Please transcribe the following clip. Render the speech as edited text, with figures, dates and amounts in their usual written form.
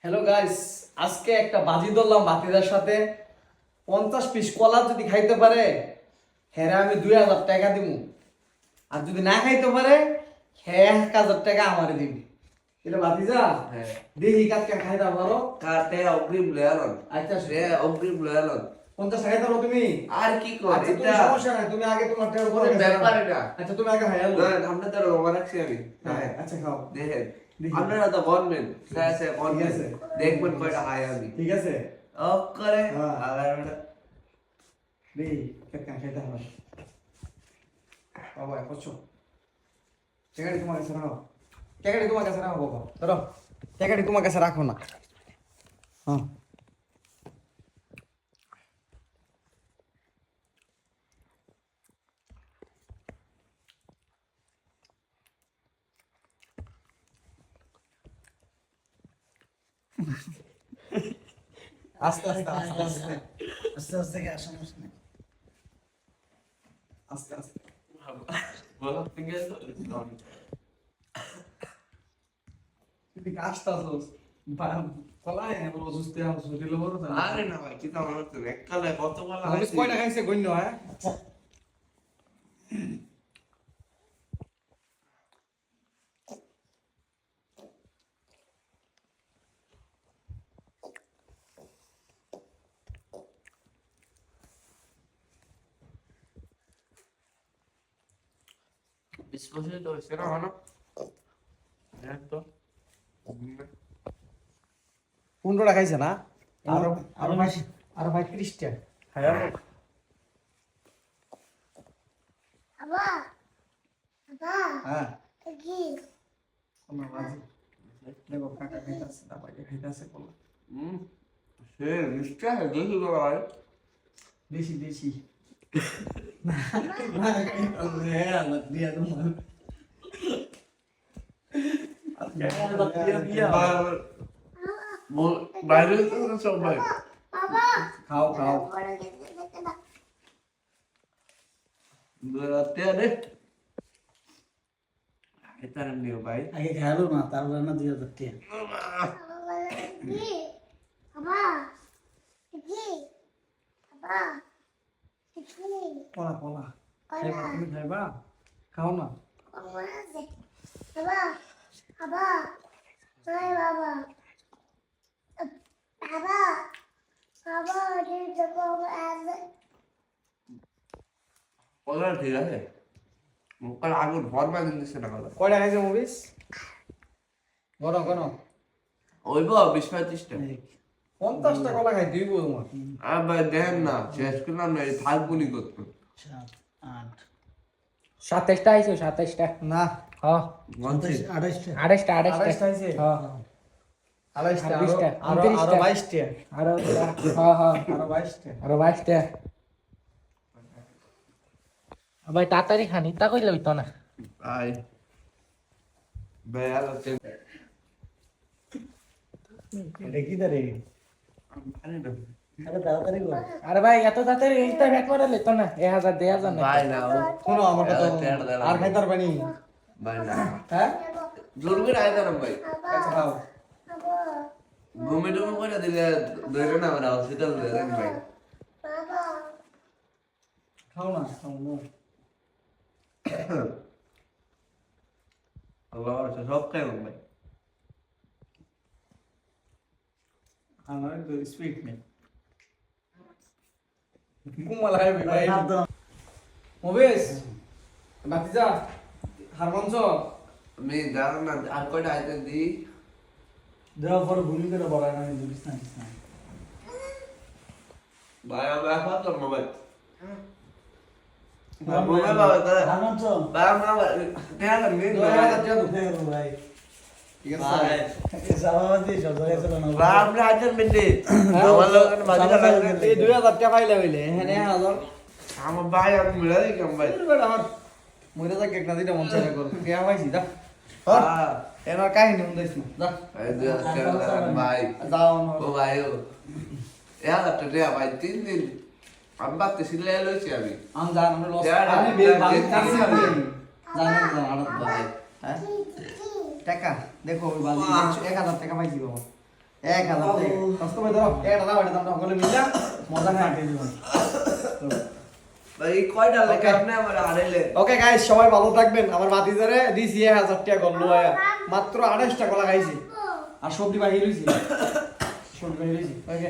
Hello guys, আজকে একটা বাজি ধরলাম বাতিদার সাথে। 50 পিস কলা যদি খাইতে পারে হ্যাঁ আমি 2000 টাকা দিব, আর যদি না খাইতে পারে হ্যাঁ 1000 টাকা আমারে দিবি। এটা বাতিজা হ্যাঁ দেখি কাটকে খাইতে পারো। কাটে অগ্রিম লয়ালন আচ্ছা সে অগ্রিম লয়ালন 50 টাকা দাও তুমি। আর কি কর আচ্ছা তুমি এটা সমস্যা নাই, তুমি আগে তোমার টাকা করে ব্যাপার এটা। আচ্ছা তুমি আগে খাইয়া লো। না আমরা তো রোমা রাখছি আমি হ্যাঁ আচ্ছা খাও। দেখেন দেখি। আপনারা তো বলবেন স্যার স্যার ঠিক বলবেন আছে। দেখবেন কয়টা হাই আমি ঠিক আছে অফ করে হ্যাঁ। আর আমরা দেখি কাটকে খাইতে হবে। বাবা কচ্ছো টাকাটি তোমার কাছে রাখো, টাকাটি তোমার কাছে রাখো বাবা, ধরো টাকাটি তোমার কাছে রাখো না। হ্যাঁ আস্তে আস্তে আস্তে আস্তে আস্তে আস্তে গিয়ে সমস্যা নেই। আস্তে আস্তে বলো ফিঙ্গার তুই কাজটা আসোস কলাই না বলো সুস্থ আমি সুস্থ বলো না। আরে না ভাই কি তো আমার তো এককালে কত বলা আমি কয়টা খাইছে গণ্য হ্যাঁ। বিস্কুট তো সেরা হলো তো 15টা খাইছে না। আরো আরো ভাই বেশি। আরো ভাই 30টা খাইয়া লো। আবা আবা হ্যাঁ কি আমার বাজি দেখো কাকা খাইতাছে না ভাই খাইতাছে বলো। সে নিশ্চয় দেখি তো ভাই দেশি দেশি না হ্যাঁ আল্লাহ দিয়া তোমার আল্লাহ দিয়া দিয়া বাইরে তো সব ভাই আবা খাও খাও বড় গেছে দেখতে দাও রাতে আরে এটা নিও ভাই আগে খেয়ালো না তারপরে না 2000 টাকা। কি আবা কি আবা কি কলা কলা খাইবা তুমি খাইবা খাও না। আবা আবা আবা নাই বাবা বাবা বাবা ঠিক আছে আছে ওরা ঠিক আছে মুখের আগুন ভরবা দিতেছে না কথা কয়টা খাইছে মুভিস গনো গনো ওইব 20-25টা 50টা কলা খাই দিব তোমার। আর ভাই দেখেন না শেষ করলাম না এই থাকবুনি করতো 7 8 27টা আইছো 27টা না হ্যাঁ মনছি 28 টাকা। 28টা 28টা 28টা খাইছে হ্যাঁ 28টা আর 20টা, আরো 29টা। 22টা আরো হ্যাঁ হ্যাঁ আরো 22টা আরো 22টা ভাই তাড়াতাড়ি খানি তা কইলে হইতো না ভাই ভাই আর এটা কি দাঁড়ে? আরে না আরে তাড়াতাড়ি কর। আরে ভাই এত তাড়াতাড়ি এইটা ব্যাক করে লইতো না 1000 2000 না ভাই না শোনো আমার কথা আর খাইতার পানি ভাই না হ্যাঁ জোর করে আইতা না ভাই আচ্ছা খাও আবা ঘুমে টুমে করে দিলে ধরে না আমরা হসপিটাল দেন ভাই বাবা খাও না খাও না আল্লাহ আছে সব খাই ভাই আমার তো স্পিড নেই কুমাল খাইবি ভাই হাত দাও। মুভিস বাতিজা হারমনস আমি জানো না আর কয়টা আইতে দি দেওয়ার পরে ভুলি করে বড়ায় না দিস না দিস না। ভাই আমি এখন তো মোবাইল মোবাইল বাবা তাহলে হারমান তো? ভাই আমরা দেখা না মিন দেখো ভাই। ঠিক আছে এই সাবাবাদি সব জায়গায় চলে না। ভাই আমরা আইতেন মিন্ডে আমার লোক বাজি এই 2000 টাকা পাইলে হইলে হ্যাঁ 1000 আমার ভাই আমি মিলা দিই কেমন ভাই আমার মরে যা কেক না দিটা মন চাই করো কে পাইছি যা হ্যাঁ এনার কাহিনী শুনতেছ না যা ভাই যাও ও ভাই ও একটা রে ভাই 3 দিন আমি ভাবতেছি লে লইছি আমি আমি জান আমরা লস যা, আমি যা, বেশ যা, ভালো যা, কাছে যা, আমি যা। জানেন না আড়ত ভাই হ্যাঁ টাকা দেখো ওই বাজি 1000 টাকা পাইছি বাবা 1000 টাকা কষ্ট করে ধরো এটা দাও এটা দাম বলে মিলা মজা খাই কাটিয়ে দিবেন। ভাই কয়টা লাগে Okay. আপনি আমার আড়াইলে ওকে গাইস সবাই ভালো থাকবেন আমার ভাতিজারে দিছি 1000 টাকা গল্ল মাত্র 28 টাকা লাগাইছি আর সবজি বাহিয়ে লইছি সবজি বাহিয়ে লইছি ওকে